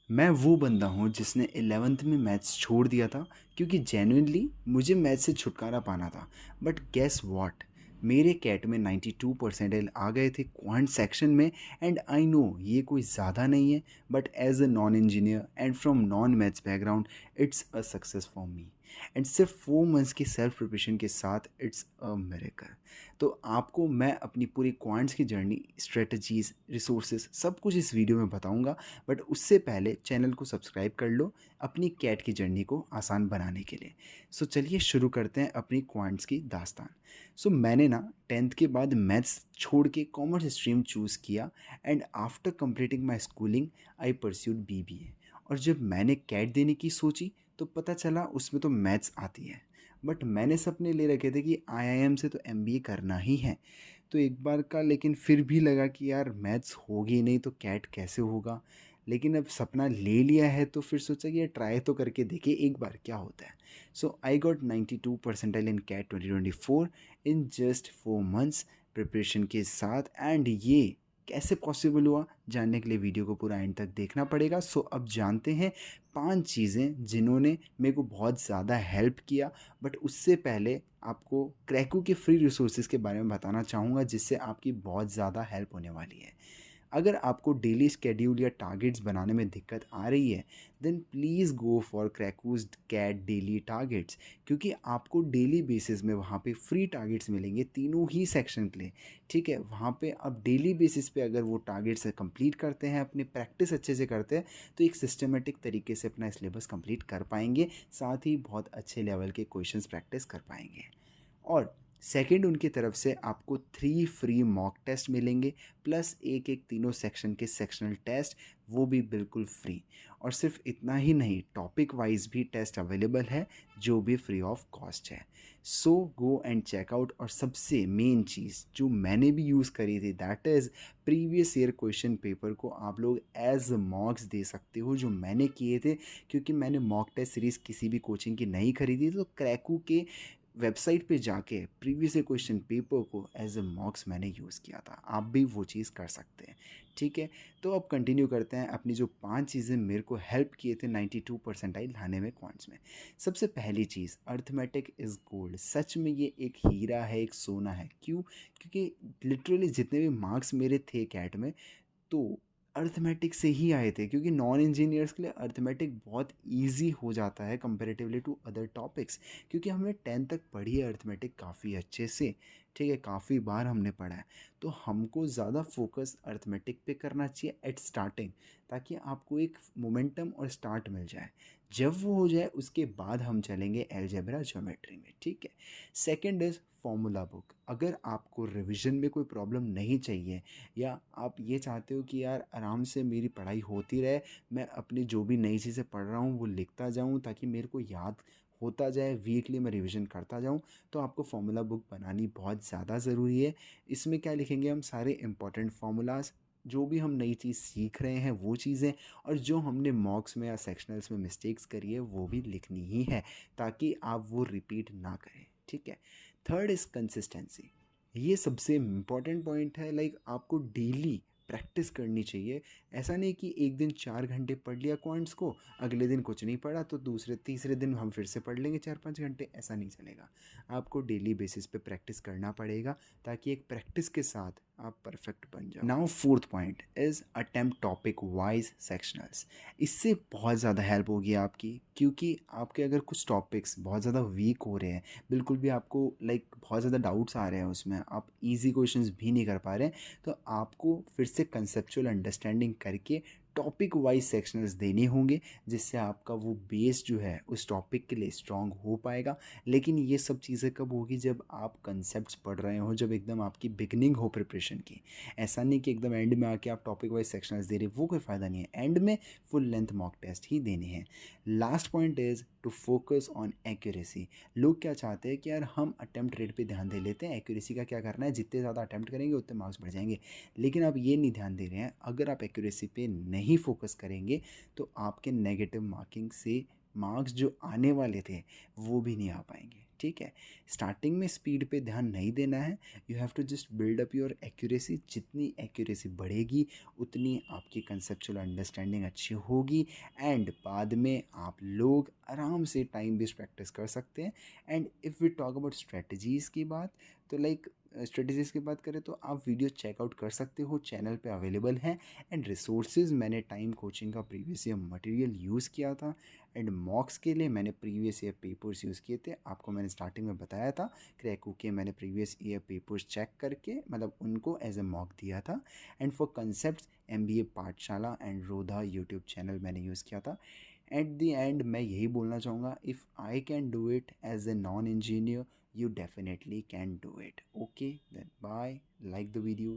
मैं वो बंदा हूँ जिसने 11th में मैथ्स छोड़ दिया था क्योंकि जेन्युइनली मुझे मैथ्स से छुटकारा पाना था। बट गेस व्हाट, मेरे कैट में 92 परसेंटाइल आ गए थे क्वांट सेक्शन में। एंड आई नो ये कोई ज़्यादा नहीं है, but as a non engineer and from non maths background it's a success for me. And सिर्फ 4 मंथ्स की सेल्फ प्रिपरेशन के साथ इट्स अ मिरेकल। तो आपको मैं अपनी पूरी क्वांट्स की जर्नी, स्ट्रेटजीज, रिसोर्सेज सब कुछ इस वीडियो में बताऊंगा। बट उससे पहले चैनल को सब्सक्राइब कर लो अपनी कैट की जर्नी को आसान बनाने के लिए। सो चलिए शुरू करते हैं अपनी क्वांट्स की दास्तान। सो मैंने ना 10th के बाद मैथ्स छोड़ के कॉमर्स स्ट्रीम चूज़ किया। And after completing my schooling I pursued BBA. और जब मैंने कैट देने की सोची तो पता चला उसमें तो मैथ्स आती है। बट मैंने सपने ले रखे थे कि आईआईएम से तो एमबीए करना ही है। तो एक बार का लेकिन फिर भी लगा कि यार मैथ्स होगी नहीं तो कैट कैसे होगा। लेकिन अब सपना ले लिया है तो फिर सोचा कि ये ट्राई तो करके देखिए एक बार क्या होता है। So I got 92 percentile in CAT 2024 in just 4 months preparation के साथ। एंड ये कैसे पॉसिबल हुआ जानने के लिए वीडियो को पूरा एंड तक देखना पड़ेगा। सो अब जानते हैं 5 चीज़ें जिन्होंने मेरे को बहुत ज़्यादा हेल्प किया। बट उससे पहले आपको क्रैकू के फ्री रिसोर्सेज के बारे में बताना चाहूँगा जिससे आपकी बहुत ज़्यादा हेल्प होने वाली है। अगर आपको डेली स्केड्यूल या टारगेट्स बनाने में दिक्कत आ रही है then please go for Cracku's CAT daily targets. क्योंकि आपको डेली बेसिस में वहाँ पे फ्री टारगेट्स मिलेंगे तीनों ही सेक्शन के लिए। ठीक है, वहाँ पे आप डेली बेसिस पे अगर वो टारगेट्स कंप्लीट करते हैं, अपनी प्रैक्टिस अच्छे से करते हैं, तो एक सिस्टमेटिक तरीके से अपना सिलेबस कंप्लीट कर पाएंगे। साथ ही बहुत अच्छे लेवल के क्वेश्चंस प्रैक्टिस कर पाएंगे। और सेकंड, उनकी तरफ से आपको 3 फ्री मॉक टेस्ट मिलेंगे, प्लस एक एक तीनों सेक्शन के सेक्शनल टेस्ट, वो भी बिल्कुल फ्री। और सिर्फ इतना ही नहीं, टॉपिक वाइज भी टेस्ट अवेलेबल है जो भी फ्री ऑफ कॉस्ट है। सो गो एंड चेकआउट। और सबसे मेन चीज़ जो मैंने भी यूज़ करी थी that is previous year question paper को आप लोग एज मॉक्स दे सकते हो जो मैंने किए थे। क्योंकि मैंने मॉक टेस्ट सीरीज़ किसी भी कोचिंग की नहीं खरीदी, तो क्रैकू के वेबसाइट पे जाके प्रीवियस क्वेश्चन पेपर को एज ए मॉक्स मैंने यूज़ किया था। आप भी वो चीज़ कर सकते हैं। ठीक है, तो अब कंटिन्यू करते हैं अपनी जो 5 चीज़ें मेरे को हेल्प किए थे 92 परसेंटाइल लाने में क्वांट्स में। सबसे पहली चीज़, अर्थमेटिक इज़ गोल्ड। सच में ये एक हीरा है, एक सोना है। क्यों? क्योंकि लिटरली जितने भी मार्क्स मेरे थे कैट में, तो अर्थमेटिक से ही आए थे। क्योंकि नॉन इंजीनियर्स के लिए अर्थमेटिक बहुत इजी हो जाता है कंपेरेटिवली टू अदर टॉपिक्स। क्योंकि हमने 10 तक पढ़ी है अर्थमेटिक काफ़ी अच्छे से। ठीक है, काफ़ी बार हमने पढ़ा है। तो हमको ज़्यादा फोकस अर्थमेटिक पे करना चाहिए एट स्टार्टिंग, ताकि आपको एक मोमेंटम और स्टार्ट मिल जाए। जब वो हो जाए उसके बाद हम चलेंगे अलजेब्रा ज्योमेट्री में। ठीक है। Second is formula book. अगर आपको रिवीजन में कोई प्रॉब्लम नहीं चाहिए, या आप ये चाहते हो कि यार आराम से मेरी पढ़ाई होती रहे, मैं अपनी जो भी नई चीज़ें पढ़ रहा हूँ वो लिखता जाऊँ ताकि मेरे को याद होता जाए, वीकली मैं रिवीजन करता जाऊँ, तो आपको फार्मूला बुक बनानी बहुत ज़्यादा ज़रूरी है। इसमें क्या लिखेंगे हम? सारे इंपॉर्टेंट फार्मूलाज, जो भी हम नई चीज़ सीख रहे हैं वो चीज़ें, और जो हमने मॉक्स में या सेक्शनल्स में मिस्टेक्स करी है वो भी लिखनी ही है, ताकि आप वो रिपीट ना करें। ठीक है। Third is consistency. ये सबसे इम्पॉर्टेंट पॉइंट है। लाइक आपको डेली प्रैक्टिस करनी चाहिए। ऐसा नहीं कि एक दिन 4 घंटे पढ़ लिया क्वांट्स को, अगले दिन कुछ नहीं पढ़ा तो दूसरे तीसरे दिन हम फिर से पढ़ लेंगे 4-5 घंटे। ऐसा नहीं चलेगा। आपको डेली बेसिस पे प्रैक्टिस करना पड़ेगा, ताकि एक प्रैक्टिस के साथ आप परफेक्ट बन जाओ। Now fourth point is attempt topic wise sectionals. इससे बहुत ज़्यादा हेल्प होगी आपकी। क्योंकि आपके अगर कुछ टॉपिक्स बहुत ज़्यादा वीक हो रहे हैं, बिल्कुल भी आपको बहुत ज़्यादा डाउट्स आ रहे हैं उसमें, आप इजी क्वेश्चंस भी नहीं कर पा रहे हैं, तो आपको फिर से कंसेप्चुअल अंडरस्टैंडिंग करके टॉपिक वाइज सेक्शनल्स देने होंगे, जिससे आपका वो बेस जो है उस टॉपिक के लिए स्ट्रांग हो पाएगा। लेकिन ये सब चीज़ें कब होगी? जब आप कंसेप्ट पढ़ रहे हो, जब एकदम आपकी बिगनिंग हो प्रिपरेशन की। ऐसा नहीं कि एकदम एंड में आके आप टॉपिक वाइज सेक्शनल्स दे रहे, वो कोई फ़ायदा नहीं है। एंड में फुल लेंथ मॉक टेस्ट ही देने हैं। Last point is to focus on accuracy. लोग क्या चाहते हैं कि यार हम अटेम्प्ट रेट पे ध्यान दे लेते हैं, एक्यूरेसी का क्या करना है, जितने ज़्यादा अटेम्प्ट करेंगे उतने मार्क्स बढ़ जाएंगे। लेकिन आप ये नहीं ध्यान दे रहे हैं, अगर आप एक्यूरेसी पे नहीं फोकस करेंगे तो आपके नेगेटिव मार्किंग से मार्क्स जो आने वाले थे वो भी नहीं आ पाएंगे। ठीक है। स्टार्टिंग में स्पीड पे ध्यान नहीं देना है, you have to just build up your accuracy. जितनी एक्यूरेसी बढ़ेगी उतनी आपकी कंसेप्चुअल अंडरस्टैंडिंग अच्छी होगी, एंड बाद में आप लोग आराम से टाइम बेस्ड प्रैक्टिस कर सकते हैं। And if we talk about strategies की बात, तो लाइक स्ट्रेटजीज़ की बात करें तो आप वीडियो चेकआउट कर सकते हो, चैनल पे अवेलेबल हैं। एंड रिसोर्सेज, मैंने टाइम कोचिंग का प्रीवियस ईयर मटेरियल यूज़ किया था, एंड मॉक्स के लिए मैंने प्रीवियस ईयर पेपर्स यूज़ किए थे। आपको मैंने स्टार्टिंग में बताया था क्रैको के मैंने प्रीवियस ईयर पेपर्स चेक करके मतलब उनको एज ए मॉक दिया था। And for concept MBA Pathshala and Rodha YouTube channel मैंने यूज़ किया था। एट द एंड मैं यही बोलना चाहूँगा, if I can do it as a non engineer, you definitely can do it. Okay, then bye. Like the video.